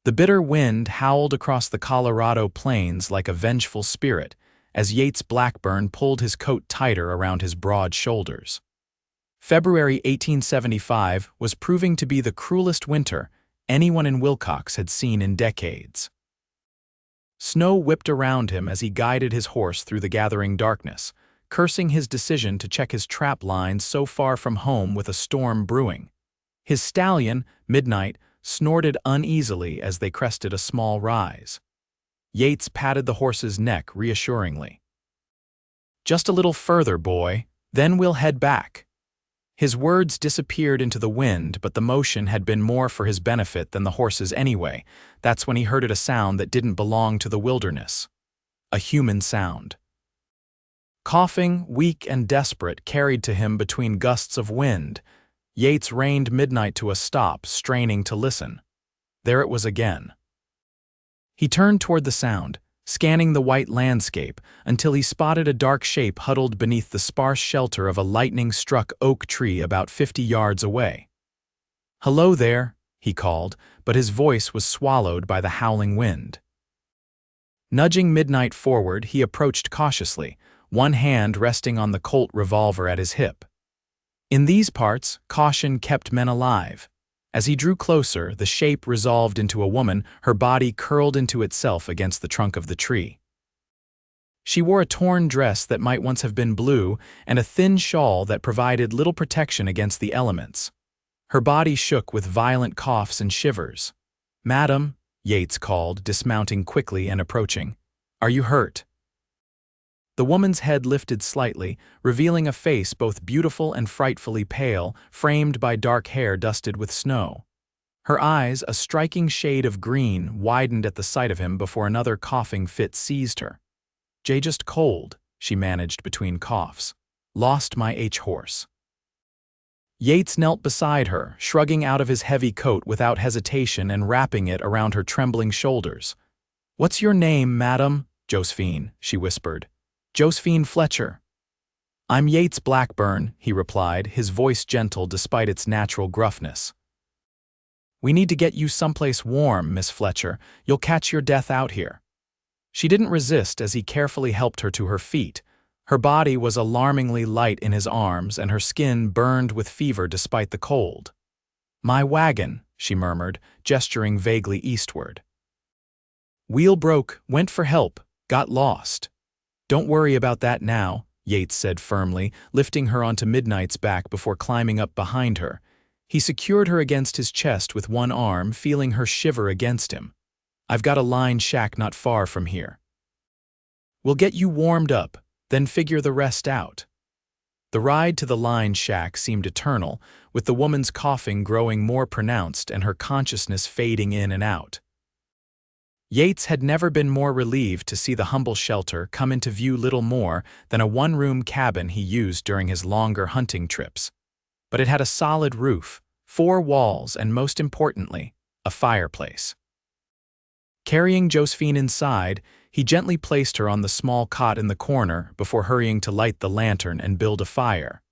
The bitter wind howled across the Colorado plains like a vengeful spirit as Yates Blackburn pulled his coat tighter around his broad shoulders. February 1875 was proving to be the cruelest winter anyone in Wilcox had seen in decades. Snow whipped around him as he guided his horse through the gathering darkness, cursing his decision to check his trap lines so far from home with a storm brewing. His stallion, Midnight, snorted uneasily as they crested a small rise. Yates patted the horse's neck reassuringly. "Just a little further, boy, then we'll head back." His words disappeared into the wind, but the motion had been more for his benefit than the horse's anyway. That's when he heard a sound that didn't belong to the wilderness. A human sound. Coughing, weak and desperate, carried to him between gusts of wind. Yates reined Midnight to a stop, straining to listen. There it was again. He turned toward the sound, scanning the white landscape until he spotted a dark shape huddled beneath the sparse shelter of a lightning-struck oak tree about 50 yards away. "Hello there," he called, but his voice was swallowed by the howling wind. Nudging Midnight forward, he approached cautiously, one hand resting on the Colt revolver at his hip. In these parts, caution kept men alive. As he drew closer, the shape resolved into a woman, her body curled into itself against the trunk of the tree. She wore a torn dress that might once have been blue and a thin shawl that provided little protection against the elements. Her body shook with violent coughs and shivers. "Madam," Yates called, dismounting quickly and approaching. "Are you hurt?" The woman's head lifted slightly, revealing a face both beautiful and frightfully pale, framed by dark hair dusted with snow. Her eyes, a striking shade of green, widened at the sight of him before another coughing fit seized her. "Just cold," she managed between coughs. "Lost my horse." Yates knelt beside her, shrugging out of his heavy coat without hesitation and wrapping it around her trembling shoulders. "What's your name, madam?" "Josephine," she whispered. "Josephine Fletcher." "I'm Yates Blackburn," he replied, his voice gentle despite its natural gruffness. "We need to get you someplace warm, Miss Fletcher. You'll catch your death out here." She didn't resist as he carefully helped her to her feet. Her body was alarmingly light in his arms, and her skin burned with fever despite the cold. "My wagon," she murmured, gesturing vaguely eastward. "Wheel broke, went for help, got lost." "Don't worry about that now," Yates said firmly, lifting her onto Midnight's back before climbing up behind her. He secured her against his chest with one arm, feeling her shiver against him. "I've got a line shack not far from here. We'll get you warmed up, then figure the rest out." The ride to the line shack seemed eternal, with the woman's coughing growing more pronounced and her consciousness fading in and out. Yates had never been more relieved to see the humble shelter come into view little more than a one-room cabin he used during his longer hunting trips. But it had a solid roof, 4 walls, and most importantly, a fireplace. Carrying Josephine inside, he gently placed her on the small cot in the corner before hurrying to light the lantern and build a fire.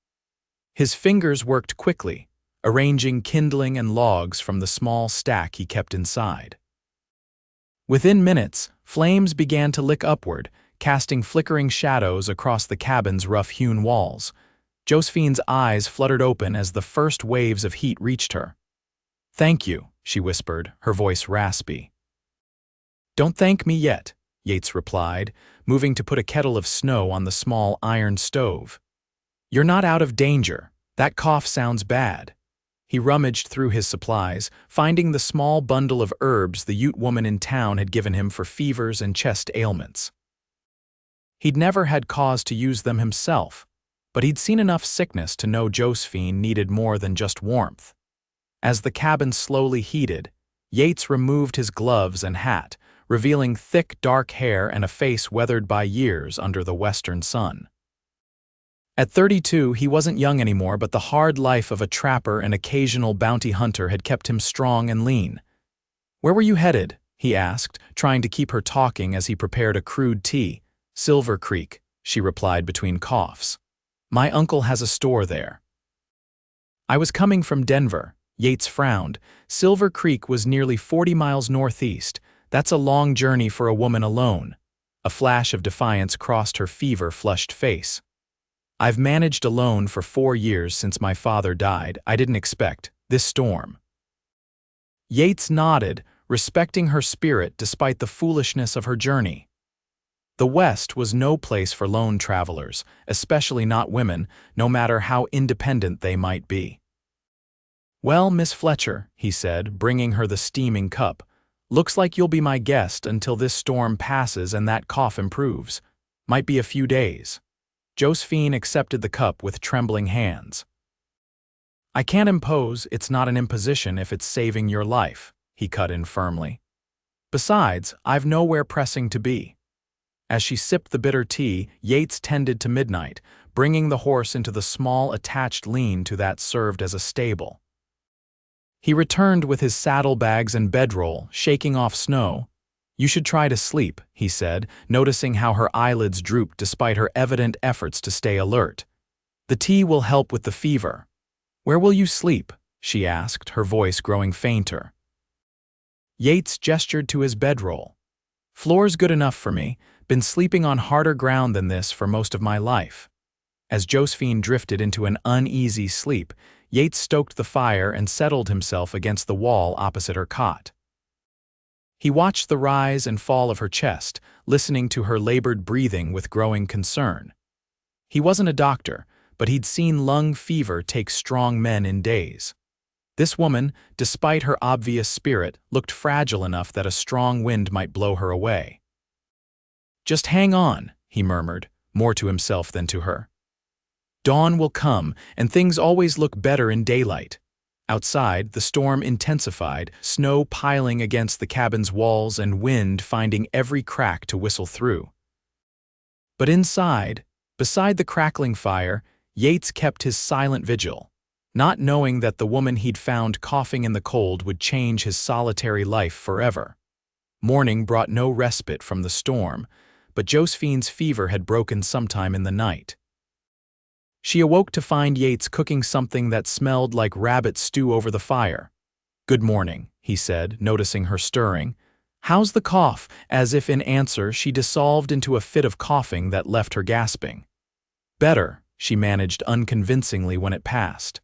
His fingers worked quickly, arranging kindling and logs from the small stack he kept inside. Within minutes, flames began to lick upward, casting flickering shadows across the cabin's rough-hewn walls. Josephine's eyes fluttered open as the first waves of heat reached her. "Thank you," she whispered, her voice raspy. "Don't thank me yet," Yates replied, moving to put a kettle of snow on the small iron stove. "You're not out of danger. That cough sounds bad." He rummaged through his supplies, finding the small bundle of herbs the Ute woman in town had given him for fevers and chest ailments. He'd never had cause to use them himself, but he'd seen enough sickness to know Josephine needed more than just warmth. As the cabin slowly heated, Yates removed his gloves and hat, revealing thick, dark hair and a face weathered by years under the western sun. At 32, he wasn't young anymore, but the hard life of a trapper and occasional bounty hunter had kept him strong and lean. "Where were you headed?" he asked, trying to keep her talking as he prepared a crude tea. "Silver Creek," she replied between coughs. "My uncle has a store there." "I was coming from Denver," Yates frowned. Silver Creek was nearly 40 miles northeast. That's a long journey for a woman alone. A flash of defiance crossed her fever-flushed face. I've managed alone for 4 years since my father died. I didn't expect this storm. Yates nodded, respecting her spirit despite the foolishness of her journey. The West was no place for lone travelers, especially not women, no matter how independent they might be. "Well, Miss Fletcher," he said, bringing her the steaming cup, "looks like you'll be my guest until this storm passes and that cough improves. Might be a few days." Josephine accepted the cup with trembling hands. "I can't impose, it's not an imposition if it's saving your life," he cut in firmly. "Besides, I've nowhere pressing to be." As she sipped the bitter tea, Yates tended to midnight, bringing the horse into the small attached lean-to that served as a stable. He returned with his saddlebags and bedroll, shaking off snow. "You should try to sleep," he said, noticing how her eyelids drooped despite her evident efforts to stay alert. "The tea will help with the fever." "Where will you sleep?" she asked, her voice growing fainter. Yates gestured to his bedroll. "Floor's good enough for me. Been sleeping on harder ground than this for most of my life." As Josephine drifted into an uneasy sleep, Yates stoked the fire and settled himself against the wall opposite her cot. He watched the rise and fall of her chest, listening to her labored breathing with growing concern. He wasn't a doctor, but he'd seen lung fever take strong men in days. This woman, despite her obvious spirit, looked fragile enough that a strong wind might blow her away. "Just hang on," he murmured, more to himself than to her. "Dawn will come, and things always look better in daylight." Outside, the storm intensified, snow piling against the cabin's walls and wind finding every crack to whistle through. But inside, beside the crackling fire, Yates kept his silent vigil, not knowing that the woman he'd found coughing in the cold would change his solitary life forever. Morning brought no respite from the storm, but Josephine's fever had broken sometime in the night. She awoke to find Yates cooking something that smelled like rabbit stew over the fire. "Good morning," he said, noticing her stirring. "How's the cough?" As if in answer, she dissolved into a fit of coughing that left her gasping. "Better," she managed unconvincingly when it passed.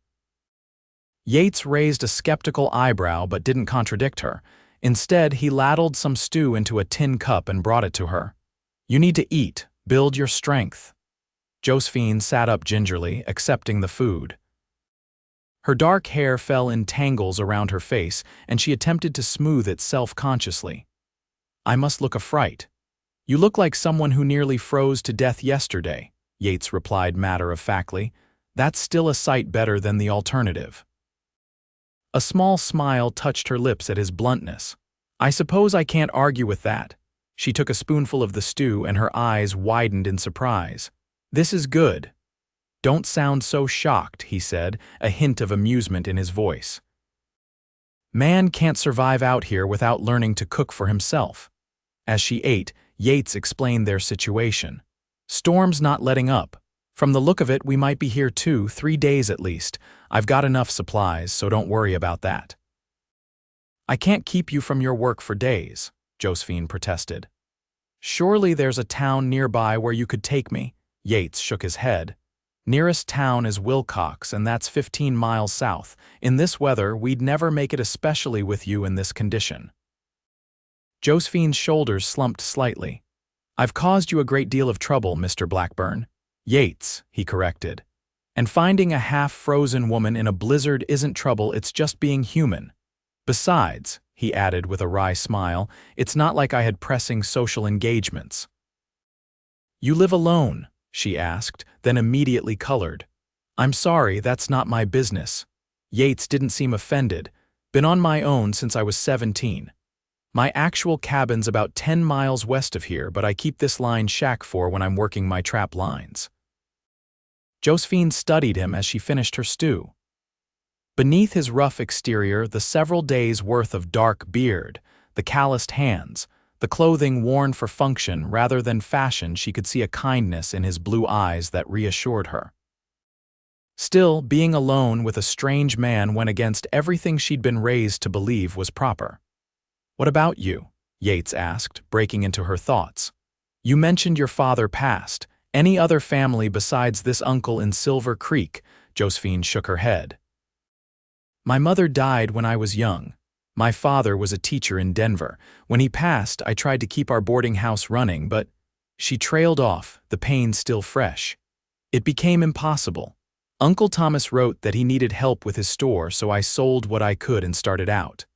Yates raised a skeptical eyebrow but didn't contradict her. Instead, he ladled some stew into a tin cup and brought it to her. "You need to eat, build your strength." Josephine sat up gingerly, accepting the food. Her dark hair fell in tangles around her face, and she attempted to smooth it self-consciously. "I must look a fright." "You look like someone who nearly froze to death yesterday," Yates replied matter-of-factly. "That's still a sight better than the alternative." A small smile touched her lips at his bluntness. "I suppose I can't argue with that." She took a spoonful of the stew and her eyes widened in surprise. "This is good." "Don't sound so shocked," he said, a hint of amusement in his voice. "Man can't survive out here without learning to cook for himself." As she ate, Yates explained their situation. "Storm's not letting up. From the look of it, we might be here 2-3 days at least. I've got enough supplies, so don't worry about that." "I can't keep you from your work for days," Josephine protested. "Surely there's a town nearby where you could take me." Yates shook his head. "Nearest town is Wilcox, and that's 15 miles south. In this weather, we'd never make it, especially with you in this condition." Josephine's shoulders slumped slightly. "I've caused you a great deal of trouble, Mr. Blackburn." "Yates," he corrected. "And finding a half-frozen woman in a blizzard isn't trouble, it's just being human. Besides," he added with a wry smile, "it's not like I had pressing social engagements." "You live alone?" she asked, then immediately colored. "I'm sorry, that's not my business." Yates didn't seem offended. "Been on my own since I was 17. My actual cabin's about 10 miles west of here, but I keep this line shack for when I'm working my trap lines." Josephine studied him as she finished her stew. Beneath his rough exterior, the several days' worth of dark beard, the calloused hands, the clothing worn for function rather than fashion, she could see a kindness in his blue eyes that reassured her. Still, being alone with a strange man went against everything she'd been raised to believe was proper. "What about you?" Yates asked, breaking into her thoughts. "You mentioned your father passed. Any other family besides this uncle in Silver Creek?" Josephine shook her head. "My mother died when I was young. My father was a teacher in Denver. When he passed, I tried to keep our boarding house running, but—" She trailed off, the pain still fresh. "It became impossible. Uncle Thomas wrote that he needed help with his store, so I sold what I could and started out."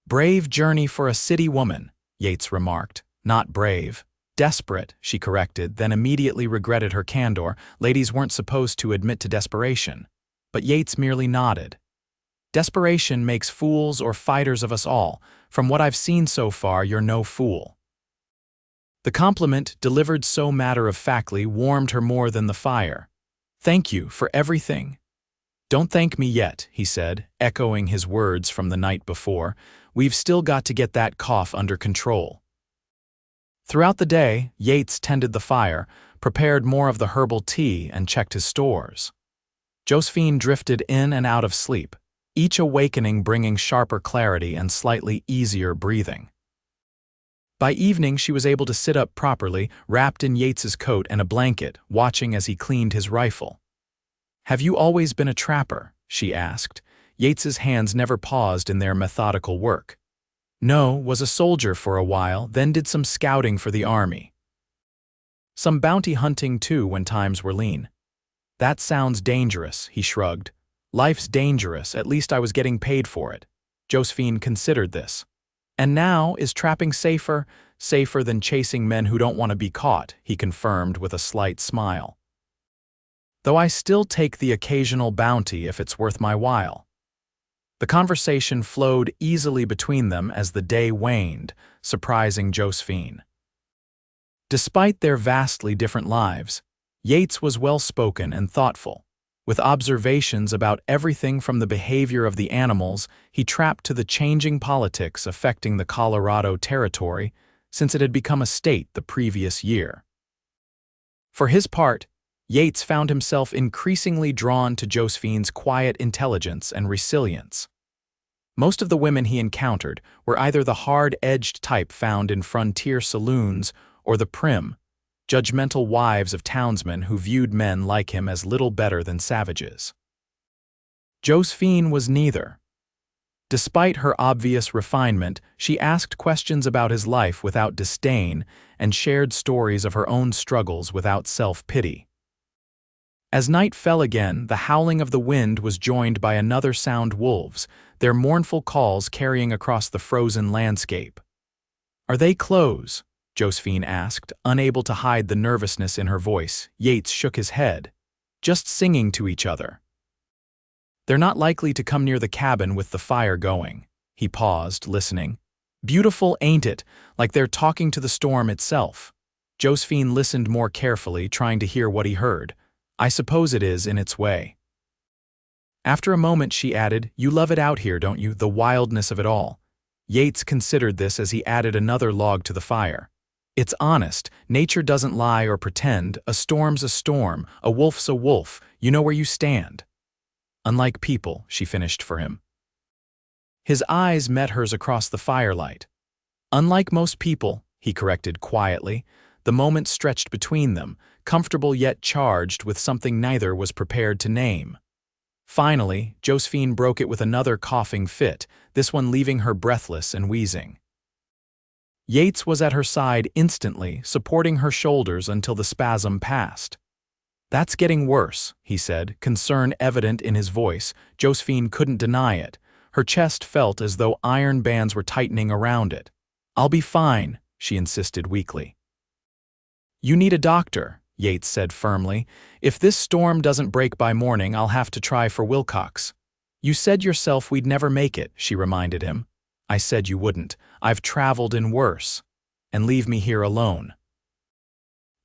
"Brave journey for a city woman," Yates remarked. "Not brave. Desperate," she corrected, then immediately regretted her candor. Ladies weren't supposed to admit to desperation. But Yates merely nodded. "Desperation makes fools or fighters of us all. From what I've seen so far, you're no fool." The compliment, delivered so matter-of-factly, warmed her more than the fire. "Thank you for everything." "Don't thank me yet," he said, echoing his words from the night before. "We've still got to get that cough under control." Throughout the day, Yates tended the fire, prepared more of the herbal tea, and checked his stores. Josephine drifted in and out of sleep, each awakening bringing sharper clarity and slightly easier breathing. By evening, she was able to sit up properly, wrapped in Yates's coat and a blanket, watching as he cleaned his rifle. "Have you always been a trapper?" she asked. Yates's hands never paused in their methodical work. "No, was a soldier for a while, then did some scouting for the army. Some bounty hunting too when times were lean." "That sounds dangerous," he shrugged. "Life's dangerous, at least I was getting paid for it." Josephine considered this. "And now, is trapping safer? Safer than chasing men who don't want to be caught," he confirmed with a slight smile. "Though I still take the occasional bounty if it's worth my while." The conversation flowed easily between them as the day waned, surprising Josephine. Despite their vastly different lives, Yates was well-spoken and thoughtful. With observations about everything from the behavior of the animals he trapped to the changing politics affecting the Colorado Territory, since it had become a state the previous year. For his part, Yates found himself increasingly drawn to Josephine's quiet intelligence and resilience. Most of the women he encountered were either the hard-edged type found in frontier saloons or the prim, judgmental wives of townsmen who viewed men like him as little better than savages. Josephine was neither. Despite her obvious refinement, she asked questions about his life without disdain and shared stories of her own struggles without self-pity. As night fell again, the howling of the wind was joined by another sound: wolves, their mournful calls carrying across the frozen landscape. "Are they close?" Josephine asked, unable to hide the nervousness in her voice. Yates shook his head. "Just singing to each other. They're not likely to come near the cabin with the fire going." He paused, listening. "Beautiful, ain't it? Like they're talking to the storm itself." Josephine listened more carefully, trying to hear what he heard. "I suppose it is, in its way." After a moment, she added, "You love it out here, don't you? The wildness of it all." Yates considered this as he added another log to the fire. "It's honest. Nature doesn't lie or pretend. A storm's a storm. A wolf's a wolf. You know where you stand." "Unlike people," she finished for him. His eyes met hers across the firelight. "Unlike most people," he corrected quietly. The moment stretched between them, comfortable yet charged with something neither was prepared to name. Finally, Josephine broke it with another coughing fit, this one leaving her breathless and wheezing. Yates was at her side instantly, supporting her shoulders until the spasm passed. "That's getting worse," he said, concern evident in his voice. Josephine couldn't deny it. Her chest felt as though iron bands were tightening around it. "I'll be fine," she insisted weakly. "You need a doctor," Yates said firmly. "If this storm doesn't break by morning, I'll have to try for Wilcox." "You said yourself we'd never make it," she reminded him. "I said you wouldn't. I've traveled in worse. And leave me here alone."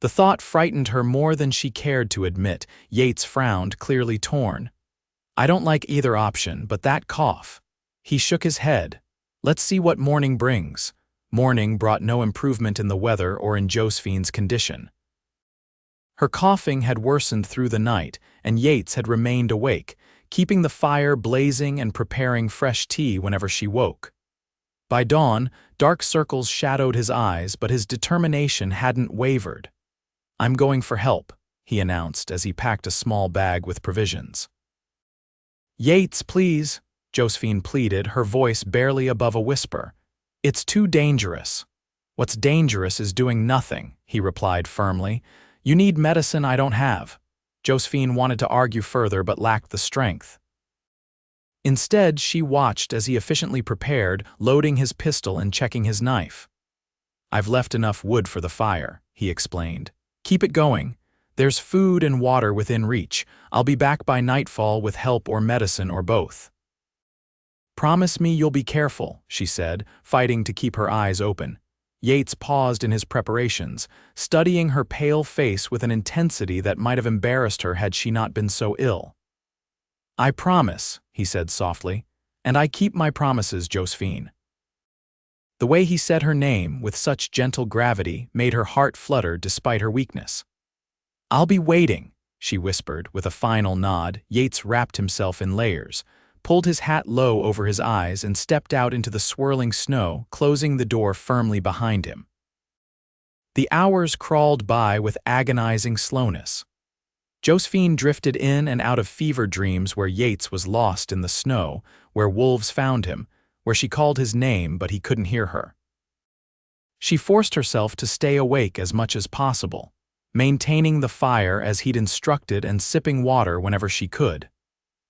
The thought frightened her more than she cared to admit. Yates frowned, clearly torn. "I don't like either option, but that cough." He shook his head. "Let's see what morning brings." Morning brought no improvement in the weather or in Josephine's condition. Her coughing had worsened through the night, and Yates had remained awake, keeping the fire blazing and preparing fresh tea whenever she woke. By dawn, dark circles shadowed his eyes, but his determination hadn't wavered. "I'm going for help," he announced as he packed a small bag with provisions. "Yates, please," Josephine pleaded, her voice barely above a whisper. "It's too dangerous." "What's dangerous is doing nothing," he replied firmly. "You need medicine I don't have." Josephine wanted to argue further but lacked the strength. Instead, she watched as he efficiently prepared, loading his pistol and checking his knife. "I've left enough wood for the fire," he explained. "Keep it going. There's food and water within reach. I'll be back by nightfall with help or medicine or both." "Promise me you'll be careful," she said, fighting to keep her eyes open. Yates paused in his preparations, studying her pale face with an intensity that might have embarrassed her had she not been so ill. "I promise," he said softly, "and I keep my promises, Josephine." The way he said her name with such gentle gravity made her heart flutter despite her weakness. "I'll be waiting," she whispered with a final nod. Yates wrapped himself in layers, pulled his hat low over his eyes and stepped out into the swirling snow, closing the door firmly behind him. The hours crawled by with agonizing slowness. Josephine drifted in and out of fever dreams where Yates was lost in the snow, where wolves found him, where she called his name but he couldn't hear her. She forced herself to stay awake as much as possible, maintaining the fire as he'd instructed and sipping water whenever she could.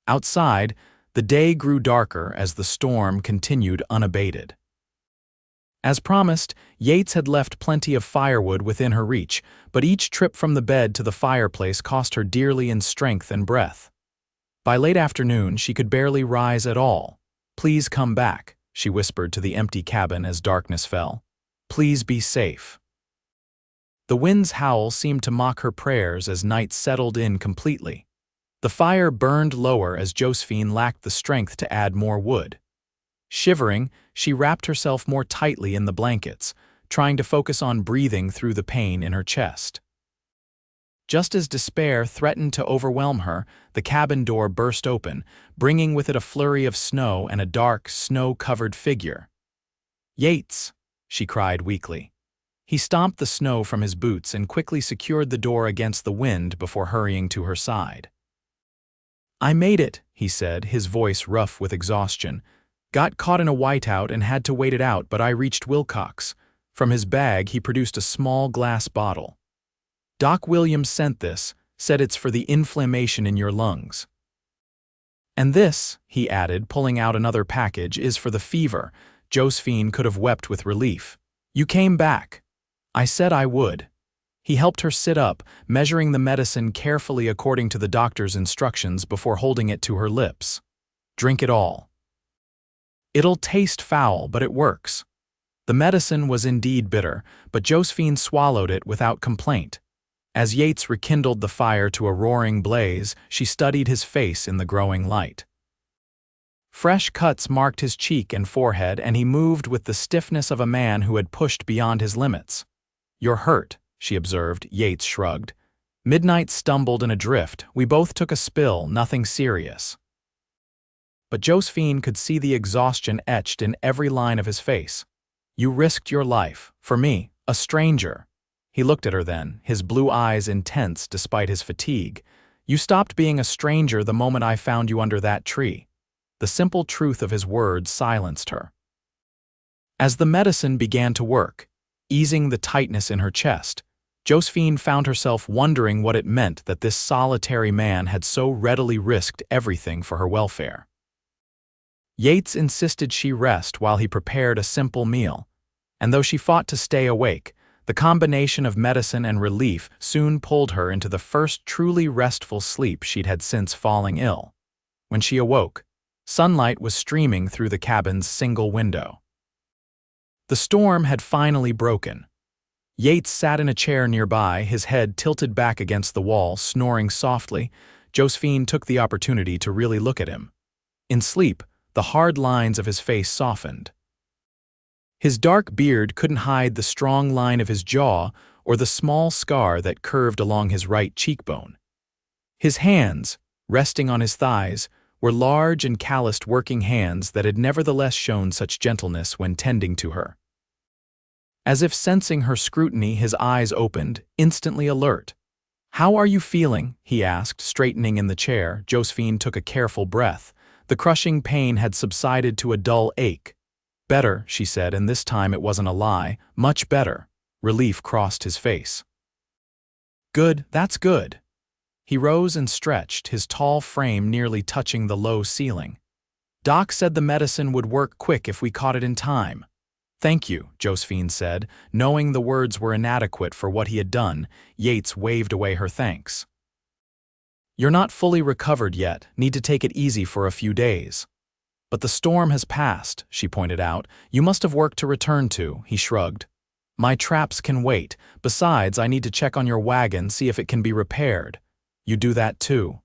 Outside, the day grew darker as the storm continued unabated. As promised, Yates had left plenty of firewood within her reach, but each trip from the bed to the fireplace cost her dearly in strength and breath. By late afternoon, she could barely rise at all. "Please come back," she whispered to the empty cabin as darkness fell. "Please be safe." The wind's howl seemed to mock her prayers as night settled in completely. The fire burned lower as Josephine lacked the strength to add more wood. Shivering, she wrapped herself more tightly in the blankets, trying to focus on breathing through the pain in her chest. Just as despair threatened to overwhelm her, the cabin door burst open, bringing with it a flurry of snow and a dark, snow-covered figure. "Yates!" she cried weakly. He stomped the snow from his boots and quickly secured the door against the wind before hurrying to her side. "I made it," he said, his voice rough with exhaustion. "Got caught in a whiteout and had to wait it out, but I reached Wilcox." From his bag, he produced a small glass bottle. "Doc Williams sent this, said it's for the inflammation in your lungs." "And this," he added, pulling out another package, "is for the fever." Josephine could have wept with relief. "You came back. I said I would." He helped her sit up, measuring the medicine carefully according to the doctor's instructions before holding it to her lips. "Drink it all. It'll taste foul, but it works." The medicine was indeed bitter, but Josephine swallowed it without complaint. As Yates rekindled the fire to a roaring blaze, she studied his face in the growing light. Fresh cuts marked his cheek and forehead, and he moved with the stiffness of a man who had pushed beyond his limits. "You're hurt," she observed. Yates shrugged. "Midnight stumbled in a drift. We both took a spill, nothing serious." But Josephine could see the exhaustion etched in every line of his face. "You risked your life. For me, a stranger." He looked at her then, his blue eyes intense despite his fatigue. "You stopped being a stranger the moment I found you under that tree." The simple truth of his words silenced her. As the medicine began to work, easing the tightness in her chest, Josephine found herself wondering what it meant that this solitary man had so readily risked everything for her welfare. Yates insisted she rest while he prepared a simple meal, and though she fought to stay awake, the combination of medicine and relief soon pulled her into the first truly restful sleep she'd had since falling ill. When she awoke, sunlight was streaming through the cabin's single window. The storm had finally broken. Yates sat in a chair nearby, his head tilted back against the wall, snoring softly. Josephine took the opportunity to really look at him. In sleep, the hard lines of his face softened. His dark beard couldn't hide the strong line of his jaw or the small scar that curved along his right cheekbone. His hands, resting on his thighs, were large and calloused working hands that had nevertheless shown such gentleness when tending to her. As if sensing her scrutiny, his eyes opened, instantly alert. "How are you feeling?" he asked, straightening in the chair. Josephine took a careful breath. The crushing pain had subsided to a dull ache. "Better," she said, and this time it wasn't a lie. "Much better." Relief crossed his face. "Good, that's good." He rose and stretched, his tall frame nearly touching the low ceiling. "Doc said the medicine would work quick if we caught it in time." "Thank you," Josephine said. Knowing the words were inadequate for what he had done, Yates waved away her thanks. "You're not fully recovered yet, need to take it easy for a few days." "But the storm has passed," she pointed out. "You must have work to return to," he shrugged. "My traps can wait. Besides, I need to check on your wagon, see if it can be repaired." "You do that too?"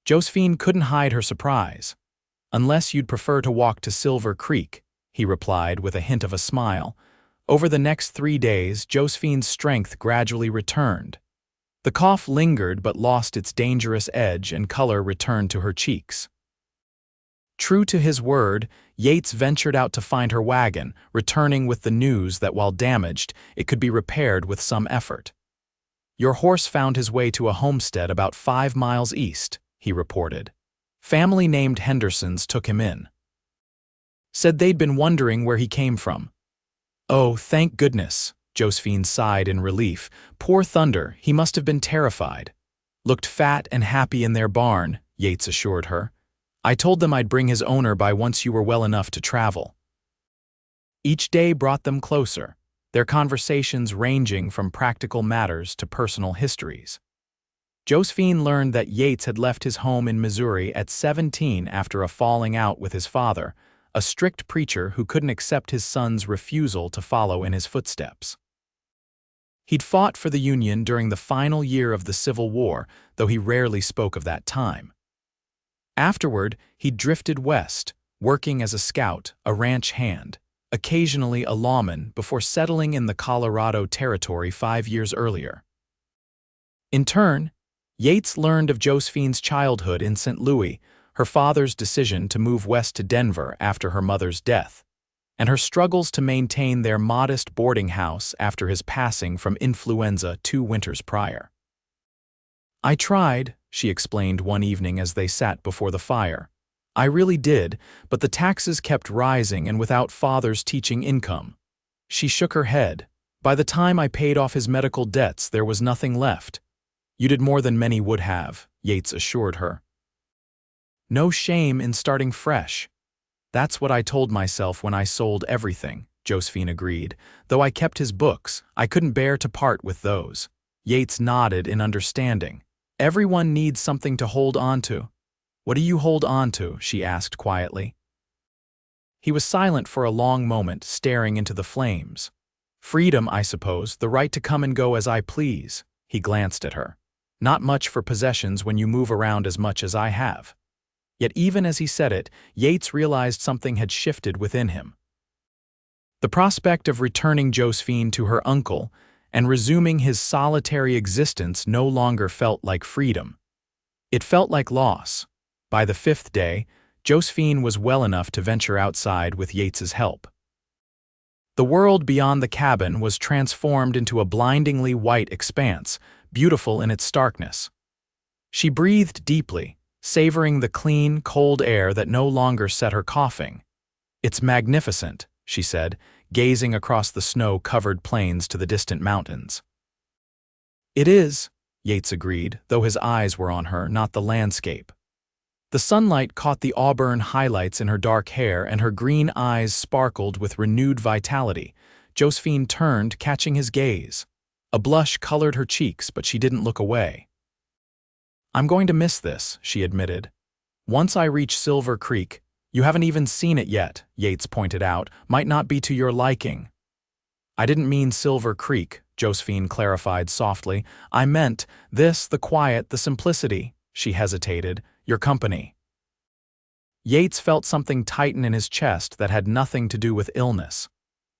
Josephine couldn't hide her surprise. "Unless you'd prefer to walk to Silver Creek," he replied with a hint of a smile. Over the next 3 days, Josephine's strength gradually returned. The cough lingered but lost its dangerous edge, and color returned to her cheeks. True to his word, Yates ventured out to find her wagon, returning with the news that while damaged, it could be repaired with some effort. "Your horse found his way to a homestead about 5 miles east," he reported. "Family named Hendersons took him in. Said they'd been wondering where he came from." "Oh, thank goodness," Josephine sighed in relief. "Poor Thunder, he must have been terrified." "Looked fat and happy in their barn," Yates assured her. "I told them I'd bring his owner by once you were well enough to travel." Each day brought them closer, their conversations ranging from practical matters to personal histories. Josephine learned that Yates had left his home in Missouri at 17 after a falling out with his father, a strict preacher who couldn't accept his son's refusal to follow in his footsteps. He'd fought for the Union during the final year of the Civil War, though he rarely spoke of that time. Afterward, he drifted west, working as a scout, a ranch hand, occasionally a lawman, before settling in the Colorado Territory 5 years earlier. In turn, Yates learned of Josephine's childhood in St. Louis, her father's decision to move west to Denver after her mother's death, and her struggles to maintain their modest boarding house after his passing from influenza 2 winters prior. "I tried," she explained one evening as they sat before the fire. "I really did, but the taxes kept rising and without father's teaching income." She shook her head. "By the time I paid off his medical debts, there was nothing left." "You did more than many would have," Yates assured her. "No shame in starting fresh." "That's what I told myself when I sold everything," Josephine agreed. "Though I kept his books, I couldn't bear to part with those." Yates nodded in understanding. "Everyone needs something to hold on to." "What do you hold on to?" she asked quietly. He was silent for a long moment, staring into the flames. "Freedom, I suppose, the right to come and go as I please." He glanced at her. "Not much for possessions when you move around as much as I have." Yet even as he said it, Yates realized something had shifted within him. The prospect of returning Josephine to her uncle and resuming his solitary existence no longer felt like freedom. It felt like loss. By the 5th day, Josephine was well enough to venture outside with Yates's help. The world beyond the cabin was transformed into a blindingly white expanse, beautiful in its starkness. She breathed deeply, savoring the clean, cold air that no longer set her coughing. "It's magnificent," she said, gazing across the snow-covered plains to the distant mountains. "It is," Yates agreed, though his eyes were on her, not the landscape. The sunlight caught the auburn highlights in her dark hair, and her green eyes sparkled with renewed vitality. Josephine turned, catching his gaze. A blush colored her cheeks, but she didn't look away. "I'm going to miss this," she admitted. "Once I reach Silver Creek—" "You haven't even seen it yet," Yates pointed out. "Might not be to your liking." "I didn't mean Silver Creek," Josephine clarified softly. "I meant this, the quiet, the simplicity." She hesitated. "Your company." Yates felt something tighten in his chest that had nothing to do with illness.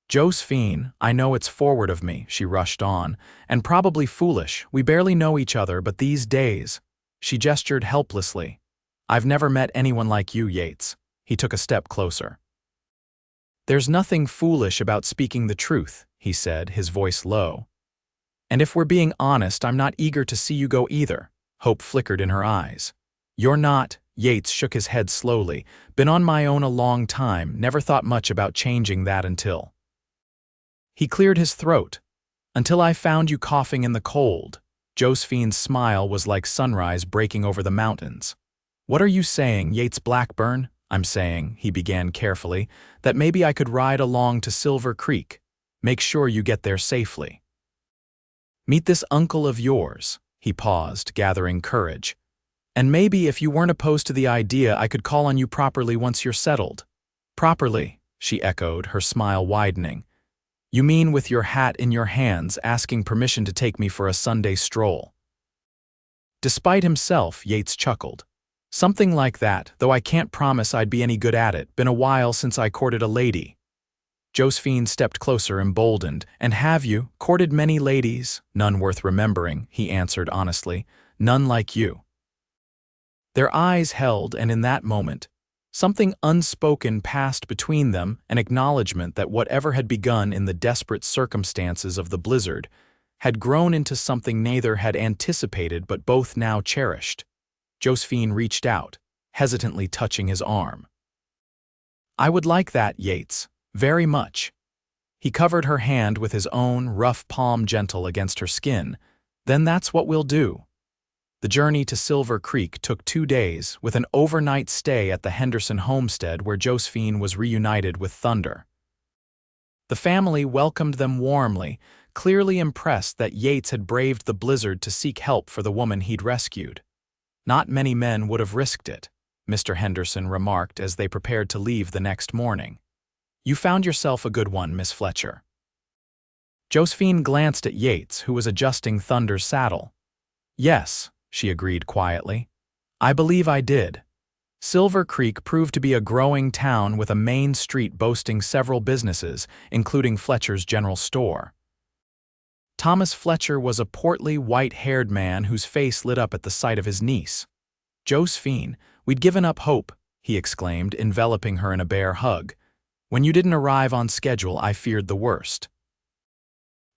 Josephine, I know it's forward of me, she rushed on, and probably foolish. We barely know each other, but these days. She gestured helplessly. I've never met anyone like you, Yates. He took a step closer. There's nothing foolish about speaking the truth, he said, his voice low. And if we're being honest, I'm not eager to see you go either. Hope flickered in her eyes. You're not, Yates shook his head slowly, been on my own a long time, never thought much about changing that until. He cleared his throat. Until I found you coughing in the cold. Josephine's smile was like sunrise breaking over the mountains. What are you saying, Yates Blackburn? I'm saying, he began carefully, that maybe I could ride along to Silver Creek. Make sure you get there safely. Meet this uncle of yours, he paused, gathering courage. And maybe if you weren't opposed to the idea, I could call on you properly once you're settled. Properly, she echoed, her smile widening. You mean with your hat in your hands, asking permission to take me for a Sunday stroll? Despite himself, Yates chuckled. Something like that, though I can't promise I'd be any good at it. Been a while since I courted a lady. Josephine stepped closer, emboldened. And have you courted many ladies? None worth remembering, he answered honestly. None like you. Their eyes held, and in that moment, something unspoken passed between them, an acknowledgement that whatever had begun in the desperate circumstances of the blizzard had grown into something neither had anticipated but both now cherished. Josephine reached out, hesitantly touching his arm. I would like that, Yates, very much. He covered her hand with his own, rough palm gentle against her skin. Then that's what we'll do. The journey to Silver Creek took 2 days, with an overnight stay at the Henderson homestead where Josephine was reunited with Thunder. The family welcomed them warmly, clearly impressed that Yates had braved the blizzard to seek help for the woman he'd rescued. Not many men would have risked it, Mr. Henderson remarked as they prepared to leave the next morning. You found yourself a good one, Miss Fletcher. Josephine glanced at Yates, who was adjusting Thunder's saddle. Yes, she agreed quietly. I believe I did. Silver Creek proved to be a growing town with a main street boasting several businesses, including Fletcher's General Store. Thomas Fletcher was a portly, white-haired man whose face lit up at the sight of his niece. Josephine, we'd given up hope, he exclaimed, enveloping her in a bear hug. When you didn't arrive on schedule, I feared the worst.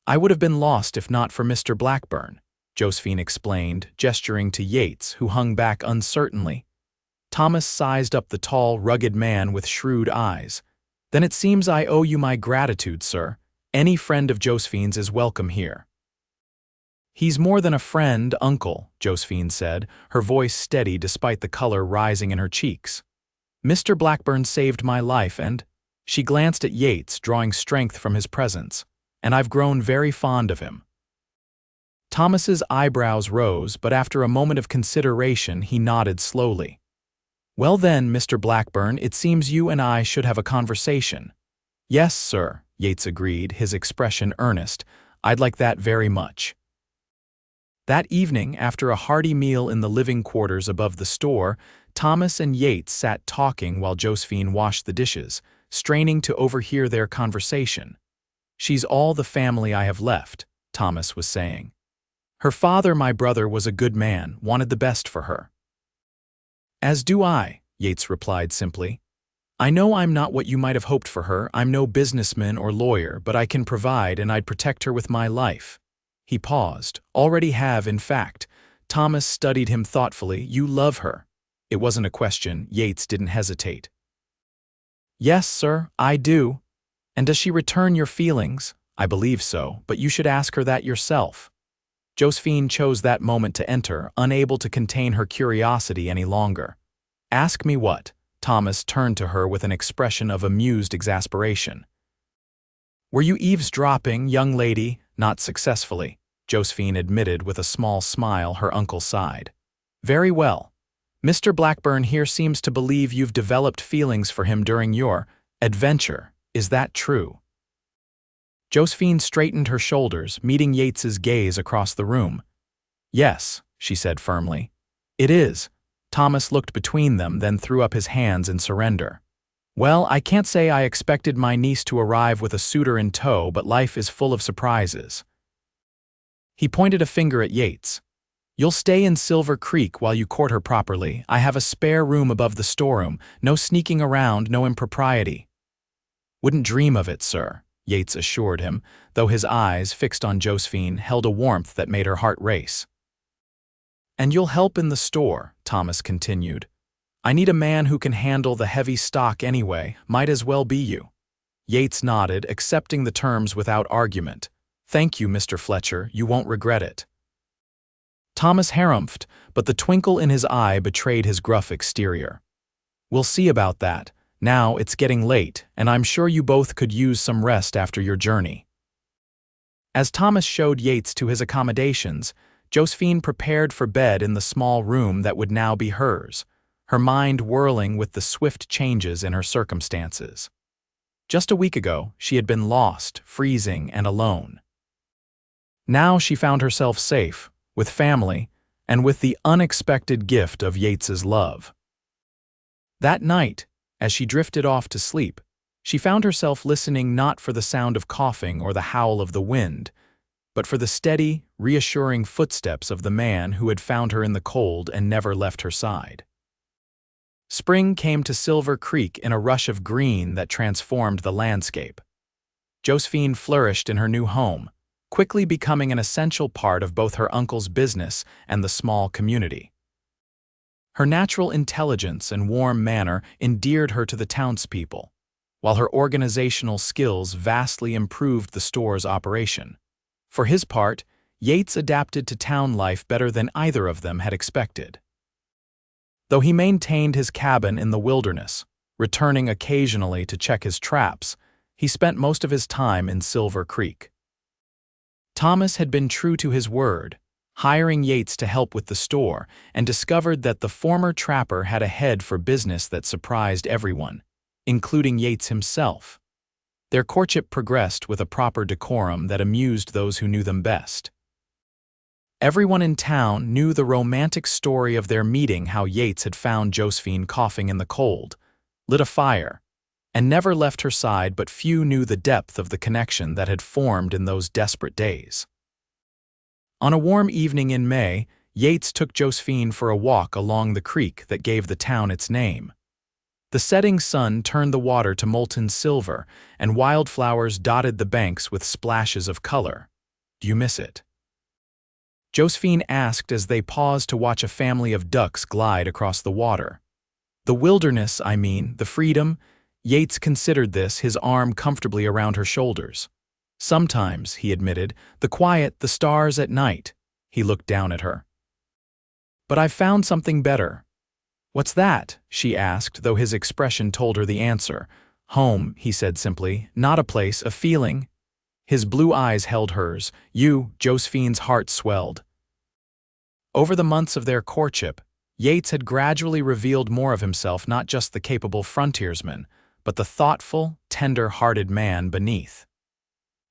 I would have been lost if not for Mr. Blackburn, Josephine explained, gesturing to Yates, who hung back uncertainly. Thomas sized up the tall, rugged man with shrewd eyes. Then it seems I owe you my gratitude, sir. Any friend of Josephine's is welcome here. He's more than a friend, uncle, Josephine said, her voice steady despite the color rising in her cheeks. Mr. Blackburn saved my life and, she glanced at Yates, drawing strength from his presence, and I've grown very fond of him. Thomas's eyebrows rose, but after a moment of consideration, he nodded slowly. Well then, Mr. Blackburn, it seems you and I should have a conversation. Yes, sir, Yates agreed, his expression earnest. I'd like that very much. That evening, after a hearty meal in the living quarters above the store, Thomas and Yates sat talking while Josephine washed the dishes, straining to overhear their conversation. She's all the family I have left, Thomas was saying. Her father, my brother, was a good man, wanted the best for her. As do I, Yates replied simply. I know I'm not what you might have hoped for her, I'm no businessman or lawyer, but I can provide and I'd protect her with my life. He paused. Already have, in fact. Thomas studied him thoughtfully. You love her. It wasn't a question. Yates didn't hesitate. Yes, sir, I do. And does she return your feelings? I believe so, but you should ask her that yourself. Josephine chose that moment to enter, unable to contain her curiosity any longer. Ask me what? Thomas turned to her with an expression of amused exasperation. Were you eavesdropping, young lady? Not successfully, Josephine admitted with a small smile. Her uncle sighed. Very well. Mr. Blackburn here seems to believe you've developed feelings for him during your adventure. Is that true? Josephine straightened her shoulders, meeting Yates's gaze across the room. Yes, she said firmly. It is. Thomas looked between them, then threw up his hands in surrender. Well, I can't say I expected my niece to arrive with a suitor in tow, but life is full of surprises. He pointed a finger at Yates. You'll stay in Silver Creek while you court her properly. I have a spare room above the storeroom. No sneaking around, no impropriety. Wouldn't dream of it, sir, Yates assured him, though his eyes, fixed on Josephine, held a warmth that made her heart race. And you'll help in the store, Thomas continued. I need a man who can handle the heavy stock anyway. Might as well be you. Yates nodded, accepting the terms without argument. Thank you, Mr. Fletcher, you won't regret it. Thomas harumphed, but the twinkle in his eye betrayed his gruff exterior. We'll see about that. Now it's getting late, and I'm sure you both could use some rest after your journey. As Thomas showed Yates to his accommodations, Josephine prepared for bed in the small room that would now be hers, her mind whirling with the swift changes in her circumstances. Just a week ago, she had been lost, freezing, and alone. Now she found herself safe, with family, and with the unexpected gift of Yates's love. That night, as she drifted off to sleep, she found herself listening not for the sound of coughing or the howl of the wind, but for the steady, reassuring footsteps of the man who had found her in the cold and never left her side. Spring came to Silver Creek in a rush of green that transformed the landscape. Josephine flourished in her new home, quickly becoming an essential part of both her uncle's business and the small community. Her natural intelligence and warm manner endeared her to the townspeople, while her organizational skills vastly improved the store's operation. For his part, Yates adapted to town life better than either of them had expected. Though he maintained his cabin in the wilderness, returning occasionally to check his traps, he spent most of his time in Silver Creek. Thomas had been true to his word, hiring Yates to help with the store, and discovered that the former trapper had a head for business that surprised everyone, including Yates himself. Their courtship progressed with a proper decorum that amused those who knew them best. Everyone in town knew the romantic story of their meeting, how Yates had found Josephine coughing in the cold, lit a fire, and never left her side, but few knew the depth of the connection that had formed in those desperate days. On a warm evening in May, Yates took Josephine for a walk along the creek that gave the town its name. The setting sun turned the water to molten silver, and wildflowers dotted the banks with splashes of color. Do you miss it? Josephine asked as they paused to watch a family of ducks glide across the water. The wilderness, I mean, the freedom. Yates considered this, his arm comfortably around her shoulders. Sometimes, he admitted, the quiet, the stars at night. He looked down at her. But I've found something better. What's that? She asked, though his expression told her the answer. Home, he said simply, not a place, a feeling. His blue eyes held hers. Josephine's heart swelled. Over the months of their courtship, Yates had gradually revealed more of himself, not just the capable frontiersman, but the thoughtful, tender-hearted man beneath.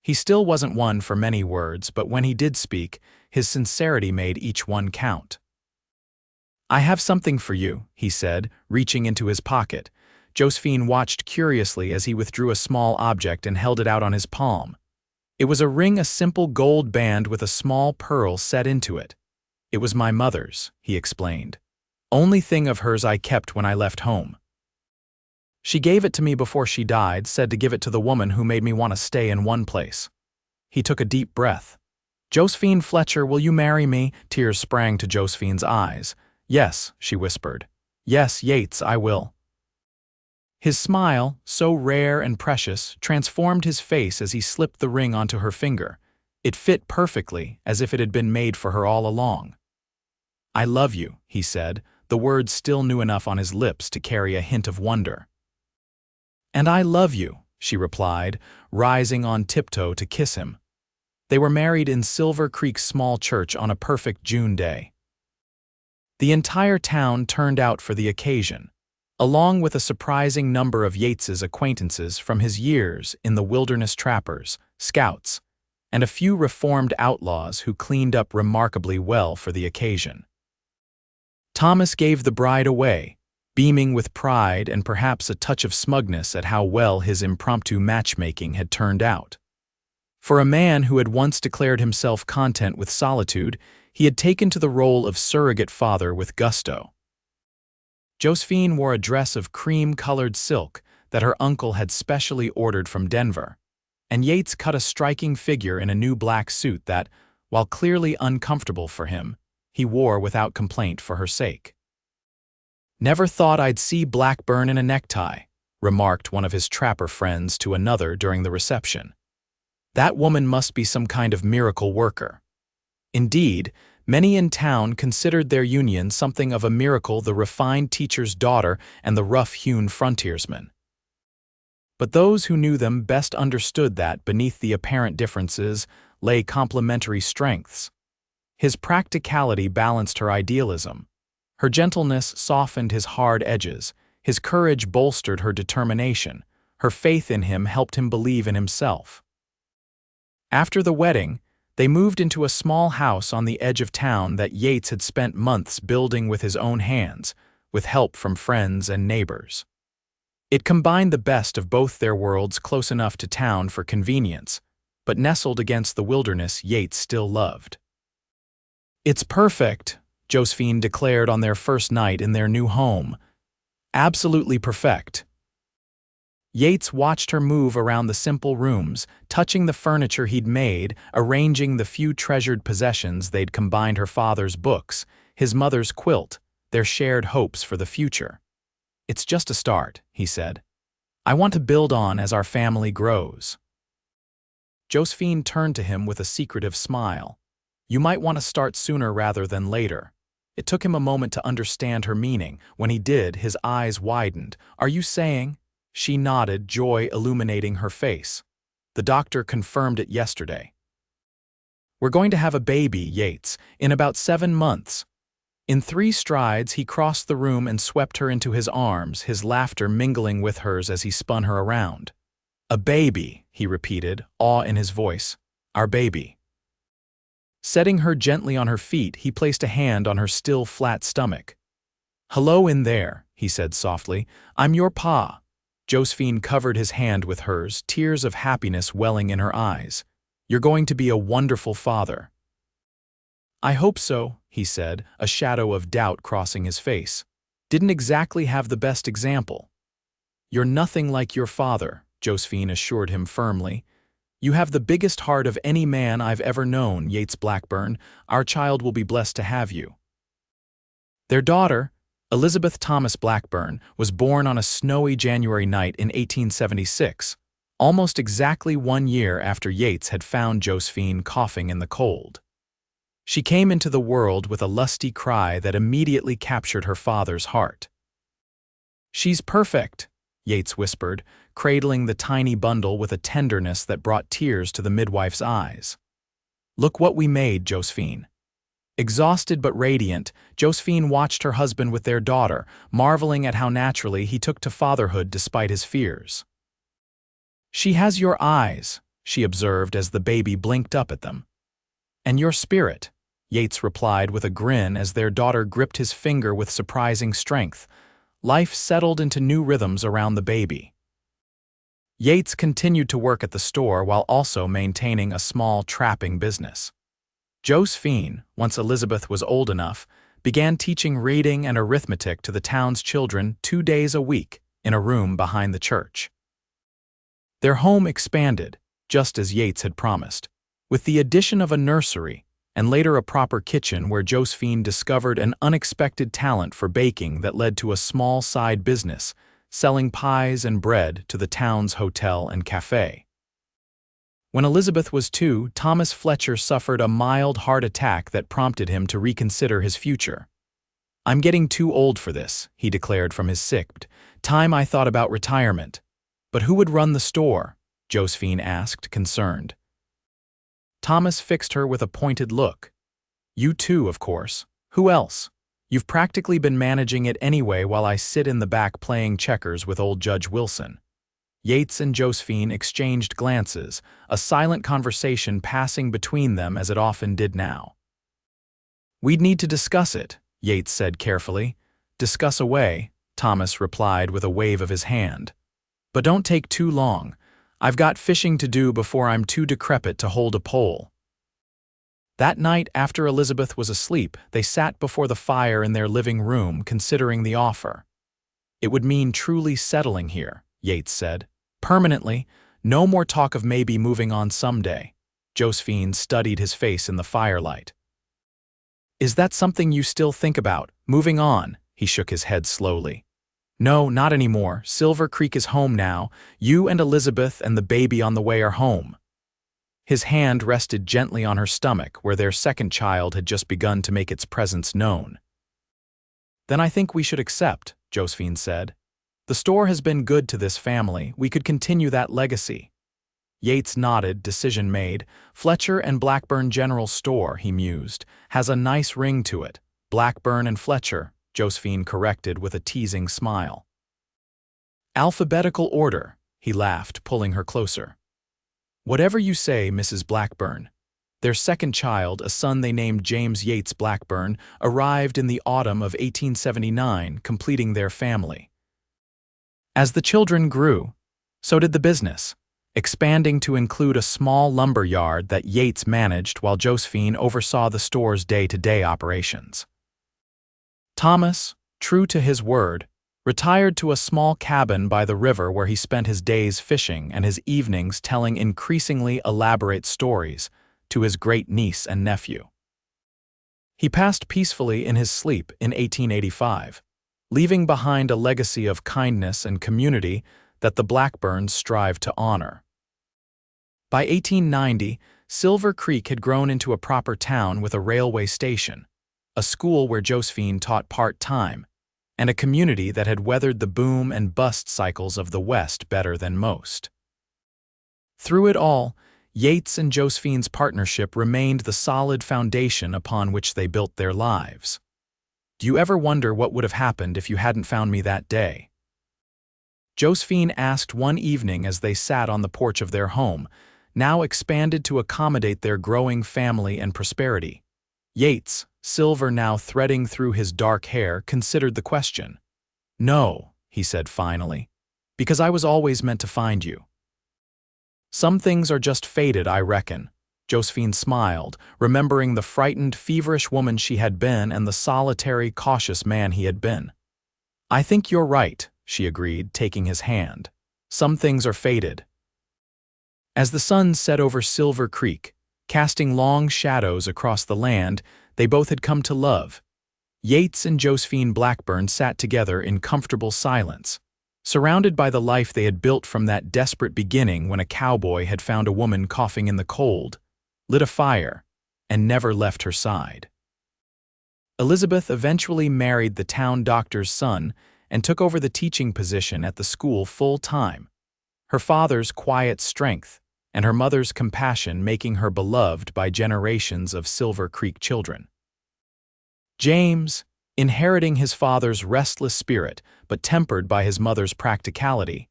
He still wasn't one for many words, but when he did speak, his sincerity made each one count. I have something for you, he said, reaching into his pocket. Josephine watched curiously as he withdrew a small object and held it out on his palm. It was a ring, a simple gold band with a small pearl set into it. It was my mother's, he explained. Only thing of hers I kept when I left home. She gave it to me before she died, said to give it to the woman who made me want to stay in one place. He took a deep breath. Josephine Fletcher, will you marry me? Tears sprang to Josephine's eyes. Yes, she whispered. Yes, Yates, I will. His smile, so rare and precious, transformed his face as he slipped the ring onto her finger. It fit perfectly, as if it had been made for her all along. I love you, he said, the words still new enough on his lips to carry a hint of wonder. And I love you, she replied, rising on tiptoe to kiss him. They were married in Silver Creek's small church on a perfect June day. The entire town turned out for the occasion, along with a surprising number of Yates's acquaintances from his years in the wilderness trappers, scouts, and a few reformed outlaws who cleaned up remarkably well for the occasion. Thomas gave the bride away, beaming with pride and perhaps a touch of smugness at how well his impromptu matchmaking had turned out. For a man who had once declared himself content with solitude, he had taken to the role of surrogate father with gusto. Josephine wore a dress of cream-colored silk that her uncle had specially ordered from Denver, and Yates cut a striking figure in a new black suit that, while clearly uncomfortable for him, he wore without complaint for her sake. "Never thought I'd see Blackburn in a necktie," remarked one of his trapper friends to another during the reception. "That woman must be some kind of miracle worker." Indeed, many in town considered their union something of a miracle, the refined teacher's daughter and the rough-hewn frontiersman. But those who knew them best understood that, beneath the apparent differences, lay complementary strengths. His practicality balanced her idealism. Her gentleness softened his hard edges, his courage bolstered her determination, her faith in him helped him believe in himself. After the wedding, they moved into a small house on the edge of town that Yates had spent months building with his own hands, with help from friends and neighbors. It combined the best of both their worlds, close enough to town for convenience, but nestled against the wilderness Yates still loved. "It's perfect," Josephine declared on their first night in their new home. "Absolutely perfect." Yates watched her move around the simple rooms, touching the furniture he'd made, arranging the few treasured possessions they'd combined, her father's books, his mother's quilt, their shared hopes for the future. "It's just a start," he said. "I want to build on as our family grows." Josephine turned to him with a secretive smile. "You might want to start sooner rather than later." It took him a moment to understand her meaning. When he did, his eyes widened. "Are you saying?" She nodded, joy illuminating her face. "The doctor confirmed it yesterday. We're going to have a baby, Yates, in about 7 months. In 3 strides, he crossed the room and swept her into his arms, his laughter mingling with hers as he spun her around. "A baby," he repeated, awe in his voice. "Our baby." Setting her gently on her feet, he placed a hand on her still flat stomach. "Hello in there," he said softly. "I'm your pa." Josephine covered his hand with hers, tears of happiness welling in her eyes. "You're going to be a wonderful father." "I hope so," he said, a shadow of doubt crossing his face. "Didn't exactly have the best example." "You're nothing like your father," Josephine assured him firmly. "You have the biggest heart of any man I've ever known, Yates Blackburn. Our child will be blessed to have you." Their daughter, Elizabeth Thomas Blackburn, was born on a snowy January night in 1876, almost exactly 1 year after Yates had found Josephine coughing in the cold. She came into the world with a lusty cry that immediately captured her father's heart. "She's perfect," Yates whispered, cradling the tiny bundle with a tenderness that brought tears to the midwife's eyes. "Look what we made, Josephine." Exhausted but radiant, Josephine watched her husband with their daughter, marveling at how naturally he took to fatherhood despite his fears. "She has your eyes," she observed as the baby blinked up at them. "And your spirit," Yates replied with a grin as their daughter gripped his finger with surprising strength. Life settled into new rhythms around the baby. Yates continued to work at the store while also maintaining a small trapping business. Josephine, once Elizabeth was old enough, began teaching reading and arithmetic to the town's children 2 days a week in a room behind the church. Their home expanded, just as Yates had promised, with the addition of a nursery and later a proper kitchen where Josephine discovered an unexpected talent for baking that led to a small side business, selling pies and bread to the town's hotel and cafe. When Elizabeth was 2, Thomas Fletcher suffered a mild heart attack that prompted him to reconsider his future. "I'm getting too old for this," he declared from his sick bed. "Time I thought about retirement." "But who would run the store?" Josephine asked, concerned. Thomas fixed her with a pointed look. "You too, of course. Who else? You've practically been managing it anyway while I sit in the back playing checkers with old Judge Wilson." Yates and Josephine exchanged glances, a silent conversation passing between them as it often did now. "We'd need to discuss it," Yates said carefully. "Discuss away. Thomas replied with a wave of his hand. "But don't take too long. I've got fishing to do before I'm too decrepit to hold a pole." That night, after Elizabeth was asleep, they sat before the fire in their living room, considering the offer. "It would mean truly settling here," Yates said. "Permanently, no more talk of maybe moving on someday." Josephine studied his face in the firelight. "Is that something you still think about, moving on?" He shook his head slowly. "No, not anymore. Silver Creek is home now. You and Elizabeth and the baby on the way are home." His hand rested gently on her stomach, where their second child had just begun to make its presence known. "Then I think we should accept," Josephine said. "The store has been good to this family. We could continue that legacy." Yates nodded, decision made. "Fletcher and Blackburn General Store," he mused, "has a nice ring to it. Blackburn and Fletcher," Josephine corrected with a teasing smile. "Alphabetical order," he laughed, pulling her closer. "Whatever you say, Mrs. Blackburn." Their second child, a son they named James Yates Blackburn, arrived in the autumn of 1879, completing their family. As the children grew, so did the business, expanding to include a small lumber yard that Yates managed while Josephine oversaw the store's day-to-day operations. Thomas, true to his word, retired to a small cabin by the river where he spent his days fishing and his evenings telling increasingly elaborate stories to his great-niece and nephew. He passed peacefully in his sleep in 1885, leaving behind a legacy of kindness and community that the Blackburns strived to honor. By 1890, Silver Creek had grown into a proper town with a railway station, a school where Josephine taught part-time, and a community that had weathered the boom and bust cycles of the West better than most. Through it all, Yates and Josephine's partnership remained the solid foundation upon which they built their lives. "Do you ever wonder what would have happened if you hadn't found me that day?" Josephine asked one evening as they sat on the porch of their home, now expanded to accommodate their growing family and prosperity. Yates, silver now threading through his dark hair, considered the question. "No," he said finally, "because I was always meant to find you." "Some things are just fated, I reckon." Josephine smiled, remembering the frightened, feverish woman she had been and the solitary, cautious man he had been. "I think you're right," she agreed, taking his hand. "Some things are fated." As the sun set over Silver Creek, casting long shadows across the land they both had come to love, Yates and Josephine Blackburn sat together in comfortable silence, surrounded by the life they had built from that desperate beginning when a cowboy had found a woman coughing in the cold, lit a fire, and never left her side. Elizabeth eventually married the town doctor's son and took over the teaching position at the school full-time, her father's quiet strength and her mother's compassion making her beloved by generations of Silver Creek children. James, inheriting his father's restless spirit but tempered by his mother's practicality,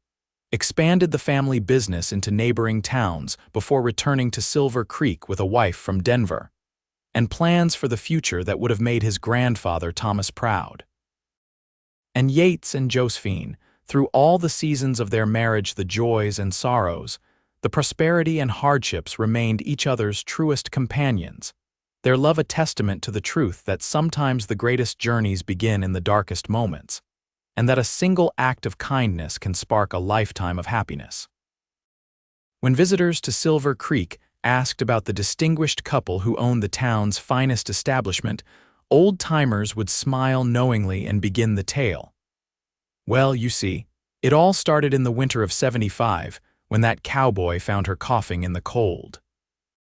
expanded the family business into neighboring towns before returning to Silver Creek with a wife from Denver, and plans for the future that would have made his grandfather Thomas proud. And Yates and Josephine, through all the seasons of their marriage, the joys and sorrows, the prosperity and hardships, remained each other's truest companions, their love a testament to the truth that sometimes the greatest journeys begin in the darkest moments, and that a single act of kindness can spark a lifetime of happiness. When visitors to Silver Creek asked about the distinguished couple who owned the town's finest establishment, old-timers would smile knowingly and begin the tale. "Well, you see, it all started in the winter of '75, when that cowboy found her coughing in the cold."